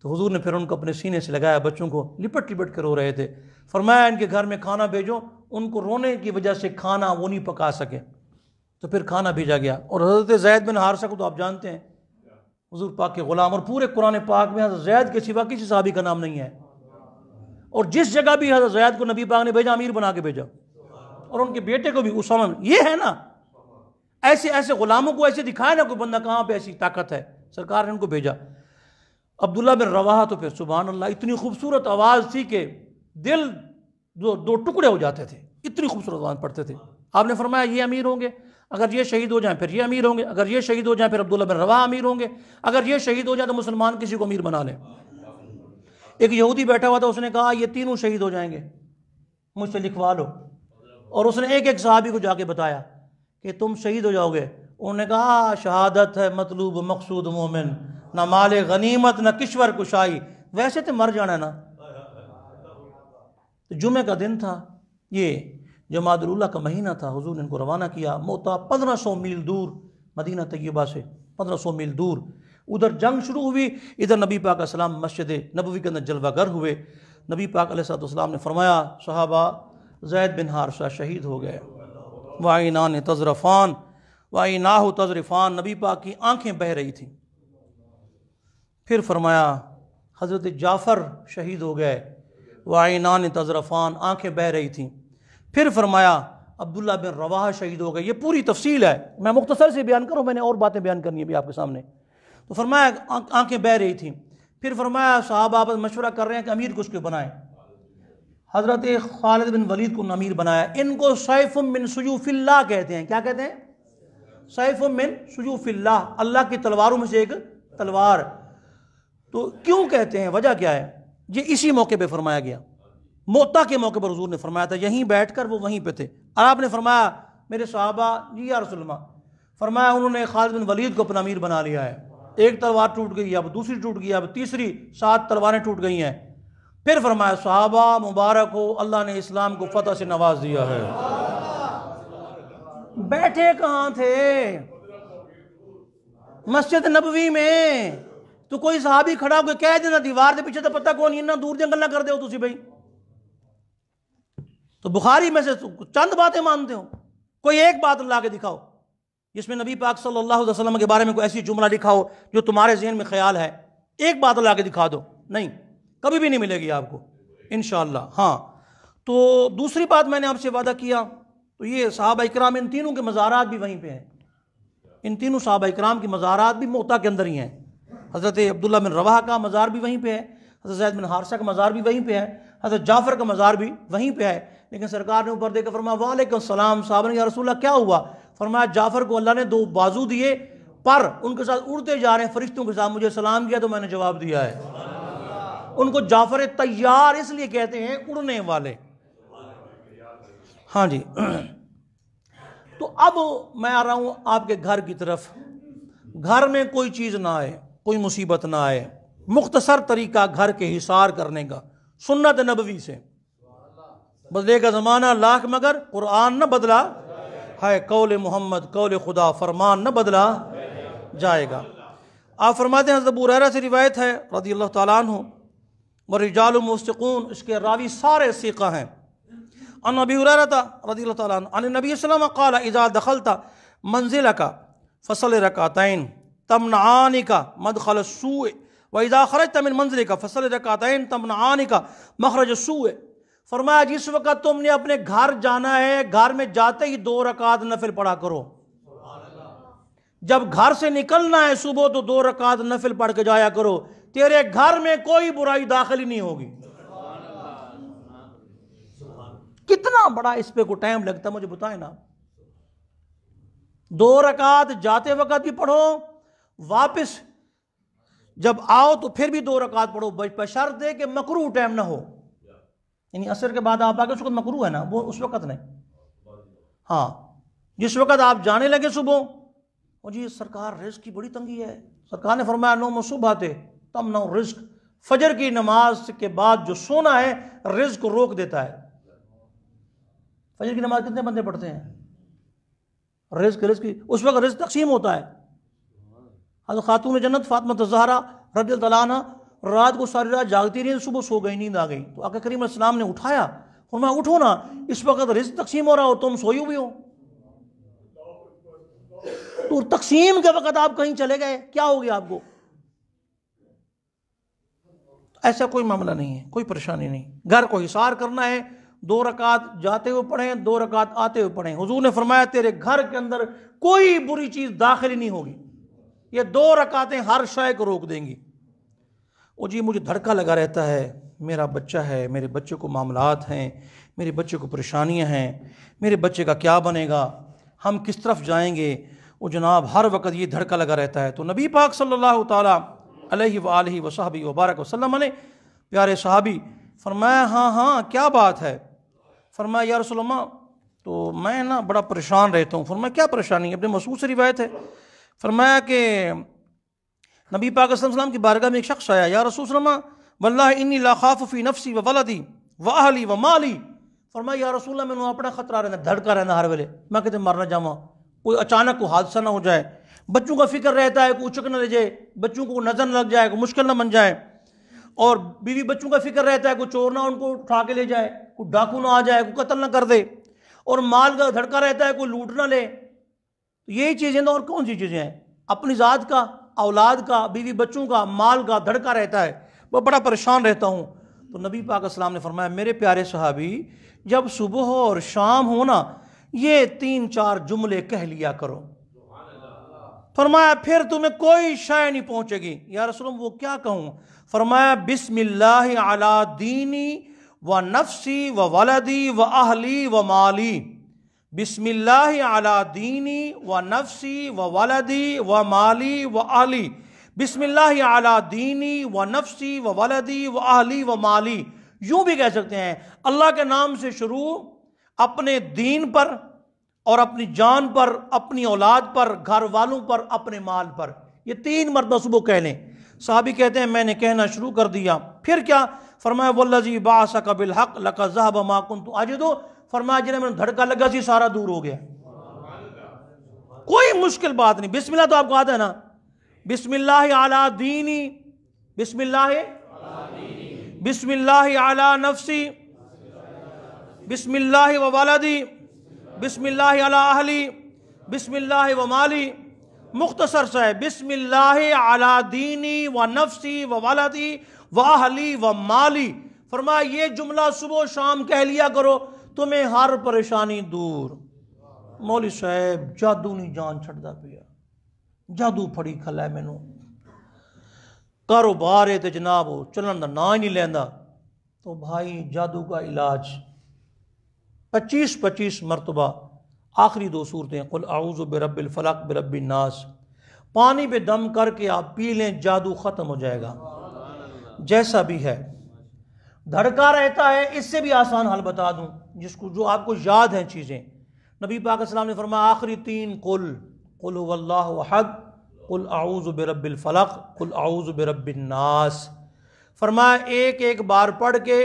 तो हुजूर ने फिर उनको अपने सीने से लगाया, बच्चों को लिपट लिपट कर रो रहे थे। फरमाया इनके घर में खाना भेजो, उनको रोने की वजह से खाना वो नहीं पका सके, तो फिर खाना भेजा गया। और हज़रत ज़ैद बिन हारिसा को तो आप जानते हैं, हुजूर पाक के ग़ुलाम, और पूरे कुरान पाक में हज़रत ज़ैद के सिवा किसी सहाबी का नाम नहीं है। और जिस जगह भी हज़रत ज़ैद को नबी पाक ने भेजा, अमीर बना के भेजा, और उनके बेटे को भी उसामा। ये है ना, ऐसे ऐसे ग़ुलामों को ऐसे दिखाया ना कोई बंदा कहाँ पे ऐसी ताकत है, सरकार ने उनको भेजा। अब्दुल्ला बिन रवाहा तो फिर सुभान अल्लाह, इतनी खूबसूरत आवाज़ थी कि दिल दो टुकड़े हो जाते थे, इतनी खूबसूरत आवाज़ पढ़ते थे। आपने फरमाया ये अमीर होंगे, अगर ये शहीद हो जाएं फिर ये अमीर होंगे, अगर ये शहीद हो जाएं फिर अब्दुल्ला बिन रवाहा अमीर होंगे, अगर ये शहीद हो जाए तो मुसलमान किसी को अमीर बना लें। एक यहूदी बैठा हुआ था, उसने कहा ये तीनों शहीद हो जाएंगे, मुझसे लिखवा लो। और उसने एक एक सहाबी को जाके बताया कि तुम शहीद हो जाओगे। उन्होंने कहा शहादत है मतलूब मकसूद मोमिन, ना माल गनीमत, ना किश्वर कुशाई, वैसे तो मर जाना ना। तो जुमे का दिन था, ये जमादुल का महीना था, हुजूर ने इनको रवाना किया। मोता 1500 मील दूर, मदीना तैयबा से 1500 मील दूर। उधर जंग शुरू हुई, इधर नबी पाक अस्सलाम मस्जिद नबवी के अंदर जलवागर हुए। नबी पाक अलैहिस्सलाम ने फरमाया, सहाबा ज़ैद बिन हारिसा शहीद हो गए। वाइनान तजरफ़ान वाइनाहु तजरफ़ान, नबी पाक की आंखें बह रही थी। फिर फरमाया हज़रत जाफ़र शहीद हो गए। वाइनान तजरफ़ान, आंखें बह रही थी। फिर फरमाया अब्दुल्ला बिन रवाहा शहीद हो गए। ये पूरी तफसील है, मैं मुख्तसर से बयान करूँ, मैंने और बातें बयान करनी है भी आपके सामने। तो फरमाया आंखें बह रही थी। फिर फरमाया साहब आपस मशवरा कर रहे हैं कि अमीर किसको बनाएं। हज़रत खालिद बिन वलीद को अमीर बनाया। इनको सैफ़ुम मिन सुयूफ़िल्लाह कहते हैं। क्या कहते हैं? सैफ़ुम मिन सुयूफ़िल्लाह, अल्लाह की तलवारों में से एक तलवार। तो क्यों कहते हैं, वजह क्या है? ये इसी मौके पे फरमाया गया। मोता के मौके पर हुजूर ने फरमाया था, यहीं बैठकर वो वहीं पे थे, और आपने फरमाया मेरे सहाबा जी या रसूलल्लाह, फरमाया उन्होंने खालिद बिन वलीद को अपना अमीर बना लिया है। एक तलवार टूट गई, अब दूसरी टूट गई, अब तीसरी, 7 तलवारें टूट गई हैं। फिर फरमाया सहाबा मुबारक हो, अल्लाह ने इस्लाम को फतह से नवाज दिया है। बैठे कहाँ थे? मस्जिद नबवी में। तो कोई सहाबी खड़ा होकर कह देना दीवार के पीछे तो पता कौन, इन्ना दूर जंगल ना कर दो तुसी भाई। तो बुखारी में से चंद बातें मानते हो, कोई एक बात ला के दिखाओ जिसमें नबी पाक सल्लल्लाहु अलैहि वसल्लम के बारे में कोई ऐसी जुमला लिखाओ जो तुम्हारे ज़हन में ख्याल है। एक बात ला के दिखा दो, नहीं, कभी भी नहीं मिलेगी आपको इंशाअल्लाह। हाँ, तो दूसरी बात मैंने आपसे वादा किया, तो ये सहाबा इकराम, इन तीनों के मज़ारात भी वहीं पे हैं। इन तीनों सहाबा इकराम की मज़ारात भी मोता के अंदर ही हैं। हज़रत अब्दुल्ला बिन रवाहा का मज़ार भी वहीं पे है, हज़रत ज़ैद बिन हारिसा का मज़ार भी वहीं पे है, हज़रत जाफ़र का मज़ार भी वहीं पे है। लेकिन सरकार ने ऊपर देकर फरमाया वालेकुम सलाम। साहब ने या रसूलल्लाह क्या हुआ? फरमाया जाफ़र को अल्लाह ने 2 बाजू दिए, पर उनके साथ उड़ते जा रहे हैं फरिश्तों के साथ, मुझे सलाम किया तो मैंने जवाब दिया है। उनको जाफ़र तैयार इसलिए कहते हैं, उड़ने वाले। हाँ जी। तो अब मैं आ रहा हूँ आपके घर की तरफ। घर में कोई चीज़ ना आए, कोई मुसीबत ना आए, मुख्तसर तरीका घर के हिसार करने का, सुन्नत नबवी से। बदलेगा ज़माना लाख मगर कुरान न बदला है, कौल मोहम्मद कौल खुदा, फरमान न बदला जाएगा। आप फरमाते हैं, हज़रत अबू हुरैरा से रिवायत है रज़ियल्लाहु ताला अन्हु, व रिजालु मुस्तिक़ून, इसके रावी सारे सीक़ा हैं। अन अबी हुरैरा रज़ियल्लाहु ताला अन्हु अन नबी सल्लल्लाहु अलैहि वसल्लम क़ाल इज़ा दख़लता मंज़िलका फ़सल रकातैन तमनआनिका मदखल सूअ व इज़ा ख़रजता मिन मंज़िलिका फ़सल रकातैन तमनआनिका मख़रज सूअ। फरमाया जिस वक़्त तुमने अपने घर जाना है, घर में जाते ही 2 रकात नफिल पढ़ा करो। जब घर से निकलना है सुबह तो 2 रकात नफिल पढ़ के जाया करो, तेरे घर में कोई बुराई दाखिल ही नहीं होगी। कितना बड़ा इस पे को टाइम लगता मुझे बताए ना। 2 रकात जाते वक्त भी पढ़ो, वापस जब आओ तो फिर भी 2 रकात पढ़ो, बशर्ते कि मकरूह टाइम ना हो, यानी असर के बाद आप आगे, उसको मकरूह है ना, वो उस वक्त नहीं। हाँ, जिस वक्त आप जाने लगे सुबह, और जी सरकार रिस्क की बड़ी तंगी है, सरकार ने फरमाया नौम सुबह थे तम नौ रिस्क, फजर की नमाज के बाद जो सोना है रिस्क को रोक देता है। फजर की नमाज कितने बंदे पढ़ते हैं? रिस्क उस वक्त रिस्क तकसीम होता है। हज़रत खातून जन्नत फातिमा ज़हरा रज़ियल्लाहु ताला अन्हा रात को सारी रात जागती रही, सुबह सो गई, नींद आ गई, तो आका करीम अलैहिस्सलाम ने उठाया, फरमाया उठो ना, इस वक्त रिस्क तकसीम हो रहा हो, तुम सोई हुई हो। तो तकसीम के वक्त आप कहीं चले गए, क्या हो गया आपको? ऐसा कोई मामला नहीं है, कोई परेशानी नहीं। घर को हिसार करना है, 2 रकात जाते हुए पढ़ें, 2 रकात आते हुए पढ़ें। हुजूर ने फरमाया तेरे घर के अंदर कोई बुरी चीज दाखिल नहीं होगी, ये 2 रकातें हर शय को रोक देंगी। ओ जी मुझे धड़का लगा रहता है, मेरा बच्चा है, मेरे बच्चे को मामलात हैं, मेरे बच्चे को परेशानियां हैं, मेरे बच्चे का क्या बनेगा, हम किस तरफ जाएंगे। वो जनाब हर वक्त ये धड़का लगा रहता है। तो नबी पाक सल्लल्लाहु ताला अलैहि व आलिहि व सहबी व बारक वसल्लम ने प्यारे सहाबी फरमाया हाँ हाँ क्या बात है? फरमाया या रसूलल्लाह तो मैं ना बड़ा परेशान रहता हूँ। फरमाया क्या परेशानी? अपने मसूद से रिवायत है, फरमाया कि नबी पाक सल्लल्लाहु अलैहि वसल्लम की बारगाह में एक शख्स आया, या रसूल सल्लल्लाहु वल्लाहि इन्नी ला खाफु फी नफ्सी व वलदी व अहली व माली। फरमाया या रसूल अल्लाह मैंने अपना खतरा रहना, धड़का रहना हर वेले, मैं कहते मर ना जावा, कोई अचानक कोई हादसा ना हो जाए, बच्चों का फिक्र रहता है कोई उचक ना ले जाए, बच्चों को नजर न लग जाए, कोई मुश्किल ना बन जाए, और बीवी बच्चों का फिक्र रहता है कोई चोर ना उनको उठा के ले जाए, कोई डाकू ना आ जाए, कोई कत्ल ना कर दे, और माल का धड़का रहता है कोई लूट ना ले। तो यही चीज़ें ना, और कौन सी चीज़ें हैं? अपनी ज़ात का, औलाद का, बीवी बच्चों का, माल का धड़का रहता है, वह बड़ा परेशान रहता हूँ। तो नबी पाक अस्सलाम ने फरमाया मेरे प्यारे सहाबी, जब सुबह और शाम हो ना, ये 3-4 जुमले कह लिया करो। फरमाया फिर तुम्हें कोई शय नहीं पहुंचेगी। या रसूल वो क्या कहूँ? फरमाया बिस्मिल्लाह अला दीनी व नफ्सी व वलदी व अहली व माली। बिस्मिल्लाह अला दीनी व नफ्सी व वलदी व माली व अहली। बिस्मिल्लाह अला दीनी व नफ्सी व वलदी व अहली व माली। यूं भी कह सकते हैं अल्लाह के नाम से शुरू, अपने दीन पर और अपनी जान पर, अपनी औलाद पर, घर वालों पर, अपने माल पर। ये 3 मरतबा सुबह कह लें। साहबी कहते हैं मैंने कहना शुरू कर दिया, फिर क्या? फरमाया वल्लज़ी बाअसका बिल हक़ लक़द ज़हब मा कुन्तु अजिदु। फरमाया जिन्हें मैंने धड़का लगा सी सारा दूर हो गया, कोई मुश्किल बात नहीं। बिस्मिल्लाह तो आपको आता है ना, बिस्मिल्लाह अला दीनी, बिस्मिल्लाह बिस्मिल्लाह अला नफ्सी, बिस्मिल्लाह व वलदी, बिस्मिल्लाह अला अहली, बिस्मिल्लाह व माली। मुख्तसर सा है, बिस्मिल्लाह अला दीनी व नफ्सी व वलदी व अहली व माली। फरमाया ये जुमला सुबह शाम कह लिया करो, तुम्हें हर परेशानी दूर। मौली साहब जादू नहीं जान छड़दा पिया, जादू फड़ी खला है मैनू, कारोबार है तो जनाब वो चलन का ना ही नहीं लेंदा। तो भाई जादू का इलाज 25-25 मरतबा आखिरी 2 सूरतें कुल आऊज़ु बिरब्बिल फलक बिरब्बिन नास पानी पे दम करके आप पी लें, जादू ख़त्म हो जाएगा। जैसा भी है, धड़का रहता है, इससे भी आसान हल बता दूं, जिसको जो आपको याद हैं चीज़ें। नबी पाक अस्सलाम ने फरमाया आखिरी 3 कुल हुवल्लाहु अहद, कुल आऊज़ु बिरब्बिल फलक, कुल आऊज़ु बिरब्बिन नास। फरमाया एक बार पढ़ के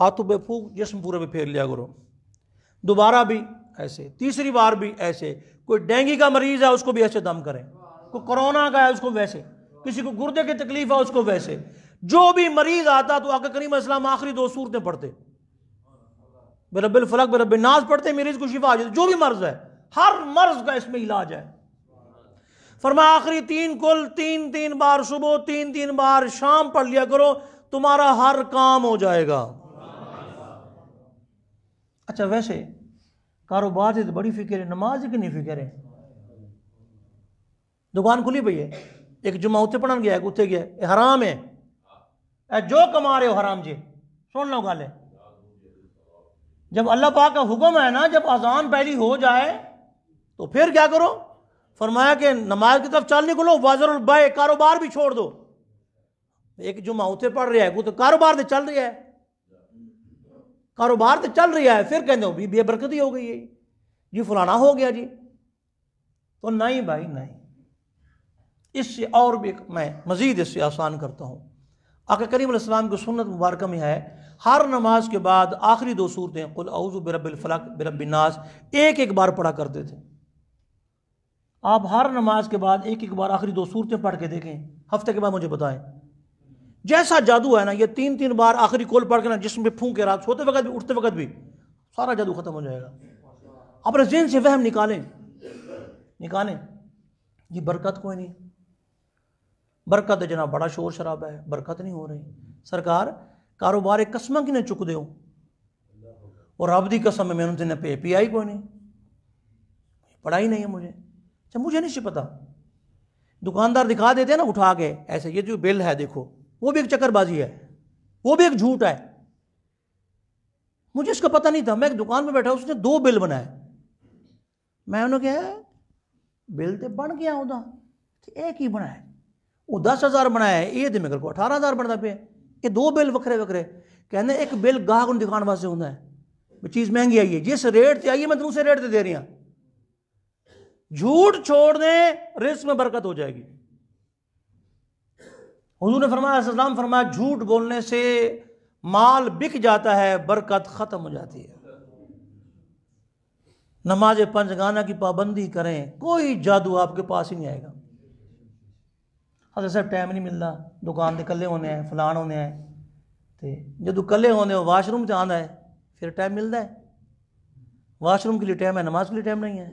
हाथों पे फूंक, जिस्म पूरे पे फेर लिया करो, दोबारा भी ऐसे, तीसरी बार भी ऐसे। कोई डेंगू का मरीज है उसको भी ऐसे दम करें, कोई कोरोना का है उसको वैसे, किसी को गुर्दे की तकलीफ है उसको वैसे। जो भी मरीज आता तो आका करीम अस्सलाम आखिरी 2 सूरतें पढ़ते, बिरब्बिल फलक बिरब्बिन नास पढ़ते, मरीज को शिफा आ जाती। जो भी मर्ज है, हर मर्ज का इसमें इलाज है। फरमाया आखिरी 3 कुल 3 बार सुबह, 3 बार शाम पढ़ लिया करो, तुम्हारा हर काम हो जाएगा। अच्छा वैसे कारोबार से तो बड़ी फिक्र है, नमाज की नहीं फिक्र है। दुकान खुली पई है, एक जुम्मा उत्थे पढ़न गया, उत्थे गया, हराम है, जो कमा रहे हो हराम जी। सुन लो गल, जब अल्लाह पाक का हुक्म है ना, जब अजान पहली हो जाए तो फिर क्या करो? फरमाया कि नमाज की तरफ चल निकलो, वाजरुल बाय, कारोबार भी छोड़ दो। एक जुम्मा उत्थे पढ़ रहा है, वो तो कारोबार तो चल रहा है, कारोबार तो चल रहा है, फिर कहते हो भी बेबरकती हो गई है जी, फलाना हो गया जी। तो नहीं भाई नहीं, इससे और भी मैं मजीद इससे आसान करता हूँ। आका करीम अलैहिस्सलाम की सुन्नत मुबारक में है, हर नमाज के बाद आखिरी 2 सूरतें कुल औज़ु बिरब्बिल फलक बिरब्बिन नास एक बार पढ़ा करते थे। आप हर नमाज के बाद एक बार आखिरी 2 सूरतें पढ़ के देखें, हफ्ते के बाद मुझे बताएं। जैसा जादू है ना, ये 3 बार आखिरी कुल पढ़ के ना जिस्म पे फूंक के, रात सोते वक्त भी उठते वक्त भी, सारा जादू खत्म हो जाएगा। अपने ज़हन से वहम निकालें, ये बरकत कोई नहीं, बरकत है जना बड़ा शोर शराबा है, बरकत नहीं हो रही। सरकार कारोबार एक कसम की ने चुक दो, और रब दी कसम है मैंने तेने पे पी आई कोई नहीं, पढ़ाई नहीं है मुझे, अच्छा मुझे नहीं पता। दुकानदार दिखा देते हैं ना उठा के ऐसे, ये जो बिल है देखो, वो भी एक चक्करबाजी है, वो भी एक झूठ है। मुझे इसका पता नहीं था, मैं एक दुकान में बैठा, उसने 2 बिल बनाए, मैं उन्होंने कहा बिल तो बन गया होता, एक ही बनाया, वो 10,000 बनाया है, ये मेरे को 18,000 बनता पे, ये 2 बिल वखरे वखरे। कहने एक बिल गाहक को दिखाने वास्ते होता है, चीज़ महंगी आई है, जिस रेट से आई है मैं दूसरे रेट से दे रही हूँ। झूठ छोड़ दें, रिस्क में बरकत हो जाएगी। हुजूर ने फरमाया झूठ बोलने से माल बिक जाता है, बरकत ख़त्म हो जाती है। नमाज पंजगाना की पाबंदी करें, कोई जादू आपके पास ही नहीं आएगा। हजरत साहब टाइम नहीं मिलता, दुकान के कल्ले होने हैं, फलान होने हैं, तो जो कल्ले होने हो वाशरूम से आना है, फिर टाइम मिलता है। वाशरूम के लिए टाइम है, नमाज के लिए टाइम नहीं है।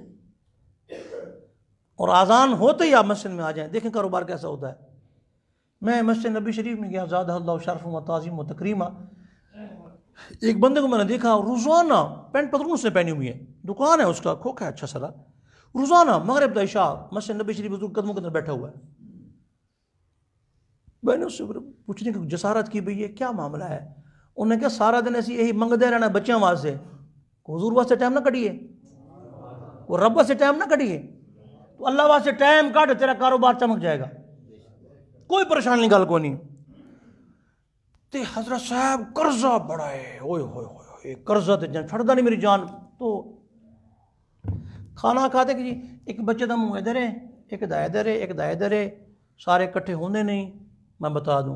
और आज़ान होते ही आप मस्जिद में आ जाएं। देखें कारोबार कैसा होता है। मैं मस्जिद नबी शरीफ में गया, ज़ादहल्लाहु शरफ़न व ताज़ीम व तकरीमा। एक बंदे को मैंने देखा रोज़ाना पैंट पतलून उसने पहनी हुई है, दुकान है उसका, खोखा है अच्छा सारा, रोज़ाना मगरिब दा इशा मस्जिद नबी शरीफ हुजूर कदमों के अंदर बैठा हुआ है। मैंने उससे पूछने की जसारत की, भई ये क्या मामला है? उन्होंने कहा सारा दिन ऐसी यही मंगते रहना बच्चों वास्ते, हुजूर वास्ते टाइम ना कटिए, वो रब वास्ते टाइम ना कटिए, तो अल्लाह वास्ते टाइम काट, तेरा कारोबार चमक जाएगा, कोई परेशानी गल को नहीं। ते हजरत साहब कर्जा बड़ा है, ओए होए होए, कर्जा तो छड़दा नहीं मेरी जान। तो खाना खाते कि जी एक बच्चे का मुँह इधर है, एक दा इधर है, एक दा इधर है, सारे इकट्ठे होंगे नहीं। मैं बता दूं,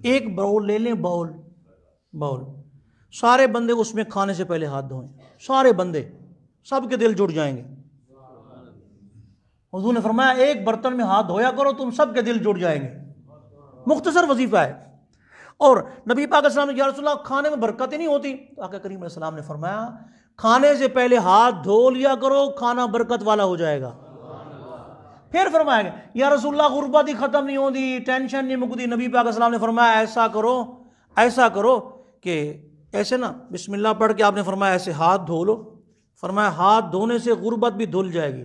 एक बाउल ले लें, बाउल सारे बंदे उसमें खाने से पहले हाथ धोएं, सारे बंदे, सबके दिल जुड़ जाएंगे। हुजूर ने फरमाया एक बर्तन में हाथ धोया करो, तुम सबके दिल जुड़ जाएंगे। मुख्तसर वजीफा है। और नबी पाक सल्लल्लाहु अलैहि वसल्लम ने, या रसूलल्लाह खाने में बरकत ही नहीं होती? तो आका करीम अलैहि सलाम ने फरमाया खाने से पहले हाथ धो लिया करो, खाना बरकत वाला हो जाएगा। फिर फरमाया या रसूलल्लाह गुर्बत ही खत्म नहीं होती, टेंशन नहीं मुकती? नबी पाक सल्लल्लाहु अलैहि वसल्लम ने फरमाया ऐसा करो कि ऐसे ना बिस्मिल्लाह पढ़ के आपने फरमाया ऐसे हाथ धो लो। फरमाया हाथ धोने से गुर्बत भी धुल जाएगी,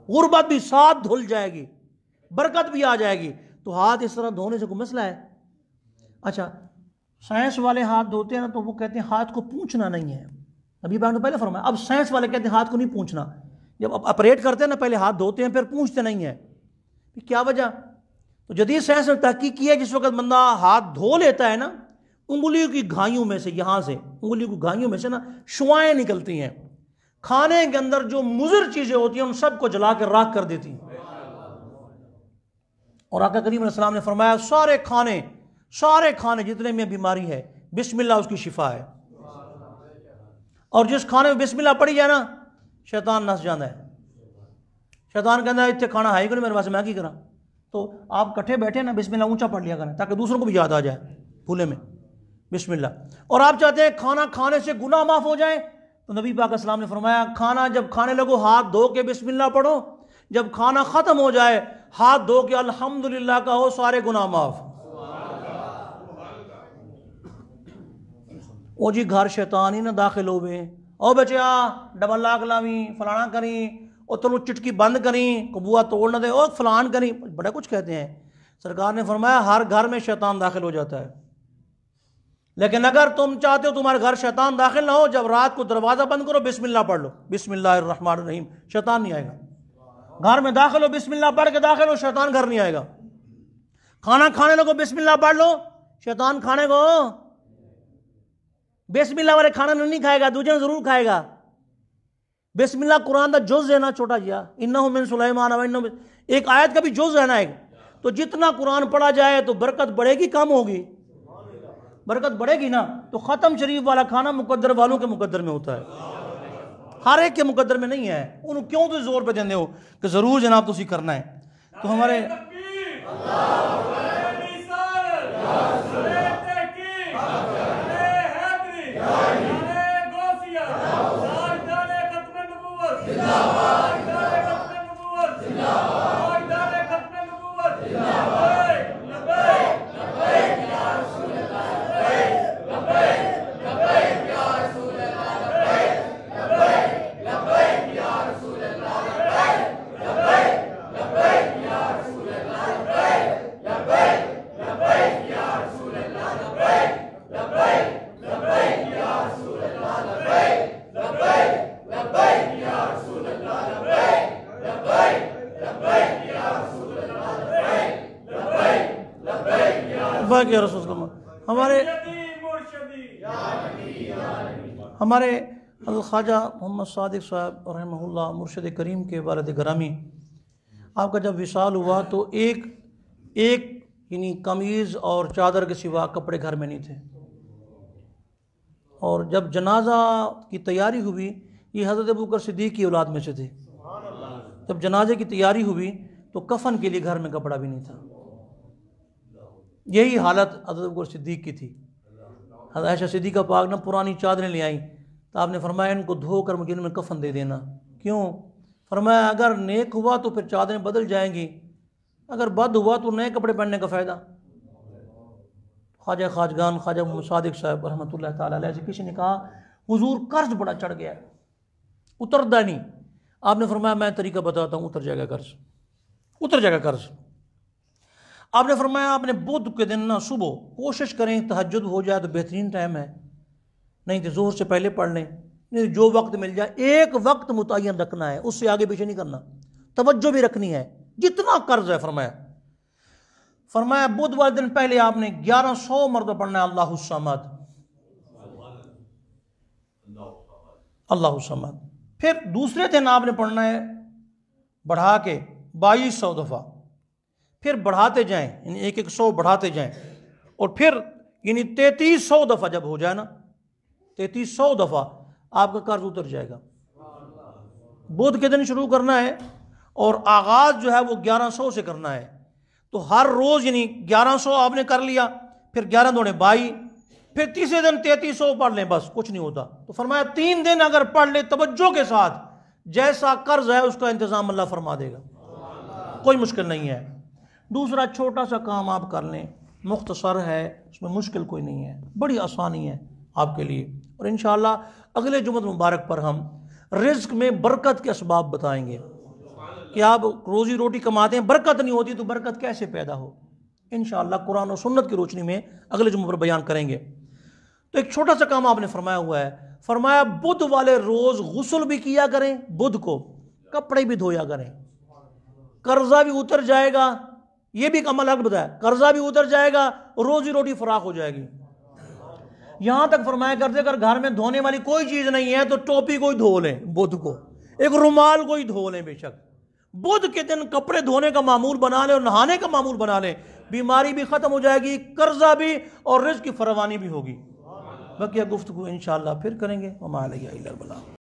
गुर्बत भी साथ धुल जाएगी, बरकत भी आ जाएगी। तो हाथ इस तरह धोने से कोई मसला है? अच्छा, साइंस वाले हाथ धोते हैं ना, तो वो कहते हैं हाथ को पूंछना नहीं है। नबी पाक ने पहले फरमाया। अब साइंस वाले कहते हैं हाथ को नहीं पूंछना, जब ऑपरेट करते हैं ना पहले हाथ धोते हैं फिर पूंछते नहीं है। क्या वजह? तो जदीद साइंस ने तहकीक की है, जिस वक्त बंदा हाथ धो लेता है ना, उंगलियों की घाइयों में से, यहाँ से उंगलियों की घाइयों में से ना शुआएं निकलती हैं, खाने के अंदर जो मुज़र चीजें होती हैं उन सबको जला कर राख कर देती हैं। और आका करीम अलैहि सलाम ने फरमाया सारे खाने जितने में बीमारी है बिस्मिल्लाह उसकी शिफा है। और जिस खाने में बिस्मिल्लाह पड़ी जाए ना, शैतान नस जाता है। शैतान कहता है इतने खाना है ही कोई मेरे पास, मैं की करा? तो आप इकट्ठे बैठे ना, बिस्मिल्लाह ऊंचा पढ़ लिया करें ताकि दूसरों को भी याद आ जाए भूले में बिस्मिल्लाह। और आप चाहते हैं खाना खाने से गुनाह माफ हो जाए, तो नबी पाक सल्लल्लाहु अलैहि वसल्लम ने फरमाया खाना जब खाने लगो हाथ धो के बिस्मिल्लाह पढ़ो, जब खाना खत्म हो जाए हाथ धो के अल्हम्दुलिल्लाह कहो, सारे गुनाह माफ। ओ जी घर शैतान ही ना दाखिल होवे, ओ बच्चा डबल लाख लावी, फलाना करी, ओ तलू चिटकी बंद करी, कबूआ तोड़ न दे, ओ फलान करी, बड़ा कुछ कहते हैं। सरकार ने फरमाया हर घर में शैतान दाखिल हो जाता है, लेकिन अगर तुम चाहते हो तुम्हारे घर शैतान दाखिल ना हो, जब रात को दरवाजा बंद करो बिस्मिल्लाह पढ़ लो, बिस्मिल्लाहिर्रहमानिर्रहीम, शैतान नहीं आएगा। घर में दाखिल हो बिस्मिल्लाह पढ़ के दाखिल हो, शैतान घर नहीं आएगा। खाना खाने लगो बिस्मिल्लाह पढ़ लो, शैतान खाने को बिस्मिल्लाह वाले खाना नहीं खाएगा, दूसरे जरूर खाएगा। बिस्मिल्लाह कुरान का जुज़ है ना छोटा जिया, इन्नहु मिन सुलैमान व इन्नहु, एक आयत का भी जुज़ है ना एक। तो जितना कुरान पढ़ा जाए तो बरकत बढ़ेगी कम होगी? बरकत बढ़ेगी ना। तो ख़त्म शरीफ वाला खाना मुकद्दर वालों के मुकद्दर में होता है, हर एक के मुकद्दर में नहीं है। उन्हें क्यों तो जोर पे देंगे हो कि ज़रूर जनाब तुसी करना है? तो हमारे हमारे ख्वाजा मोहम्मद सादिक साहब रहमहुल्लाह मुर्शिद करीम के वालिद ग्रामी, आपका जब विसाल हुआ तो एक यानी कमीज़ और चादर के सिवा कपड़े घर में नहीं थे। और जब जनाजा की तैयारी हुई, ये हज़रत अबू बकर सिद्दीक़ की औलाद में से थे, जब जनाजे की तैयारी हुई तो कफन के लिए घर में कपड़ा भी नहीं था। यही हालत हज़रत अबू बकर सिद्दीक़ की थी। हज़रत आयशा सिद्दीक़ा पाक ना पुरानी चादरें ले आई तो आपने फरमाया इनको धोकर मुझे इनमें कफन दे देना। क्यों? फरमाया अगर नेक हुआ तो फिर चादरें बदल जाएंगी, अगर बद हुआ तो नए कपड़े पहनने का फ़ायदा। ख्वाजा खाजगान ख्वाजा मोहम्मद सादिक साहब रहमतुल्लाह ताला अलैह से किसी ने कहा हुजूर कर्ज बड़ा चढ़ गया, उतरदा नहीं। आपने फरमाया मैं तरीका बताता हूँ, उतर जाएगा कर्ज, उतर जाएगा कर्ज। आपने फरमाया आपने बुध के दिन ना सुबह कोशिश करें तहज्जुद हो जाए तो बेहतरीन टाइम है, नहीं तो जोहर से पहले पढ़ लें, नहीं जो वक्त मिल जाए। एक वक्त मुतय्यन रखना है, उससे आगे पीछे नहीं करना, तवज्जो भी रखनी है जितना कर्ज है। फरमाया बुध वाले दिन पहले आपने 1100 मरतबा पढ़ना है अल्लाहु समद, अल्लाहु समद। फिर दूसरे दिन आपने पढ़ना है बढ़ा के 2200 दफ़ा, फिर बढ़ाते जाएं, यानी एक 100 बढ़ाते जाएं, और फिर यानी 3300 दफ़ा जब हो जाए ना, 3300 दफ़ा आपका कर्ज उतर जाएगा। बुध के दिन शुरू करना है और आगाज जो है वो 1100 से करना है। तो हर रोज यानी 1100 आपने कर लिया, फिर 11 दूने 22, फिर तीसरे दिन 3300 पढ़ लें, बस कुछ नहीं होता। तो फरमाया 3 दिन अगर पढ़ ले तवज्जो के साथ, जैसा कर्ज है उसका इंतजाम अल्लाह फरमा देगा, कोई मुश्किल नहीं है। दूसरा छोटा सा काम आप कर लें, मुख्तसर है, उसमें मुश्किल कोई नहीं है, बड़ी आसानी है आपके लिए। और इंशाअल्लाह अगले जुम्मत मुबारक पर हम रिज्क में बरकत के असबाब बताएंगे कि आप रोज़ी रोटी कमाते हैं, बरकत नहीं होती तो बरकत कैसे पैदा हो। इंशाअल्लाह कुरान और सुन्नत की रोशनी में अगले जुम्मे पर बयान करेंगे। तो एक छोटा सा काम आपने फरमाया हुआ है, फरमाया बुध वाले रोज़ गुस्ल भी किया करें, बुध को कपड़े भी धोया करें, कर्जा भी उतर जाएगा। ये भी अमल हक बताया, कर्जा भी उतर जाएगा और रोजी रोटी फराक हो जाएगी। यहां तक फरमाया करते अगर घर में धोने वाली कोई चीज नहीं है तो टोपी कोई धो लें, बुध को एक रुमाल कोई धो लें। बेशक बुध के दिन कपड़े धोने का मामूल बना लें और नहाने का मामूल बना लें, बीमारी भी खत्म हो जाएगी, कर्जा भी और रिज़्क़ की फरावानी भी होगी। बाकी गुफ्तगू इंशाअल्लाह फिर करेंगे। वमा अलैना इल्लल बलाग।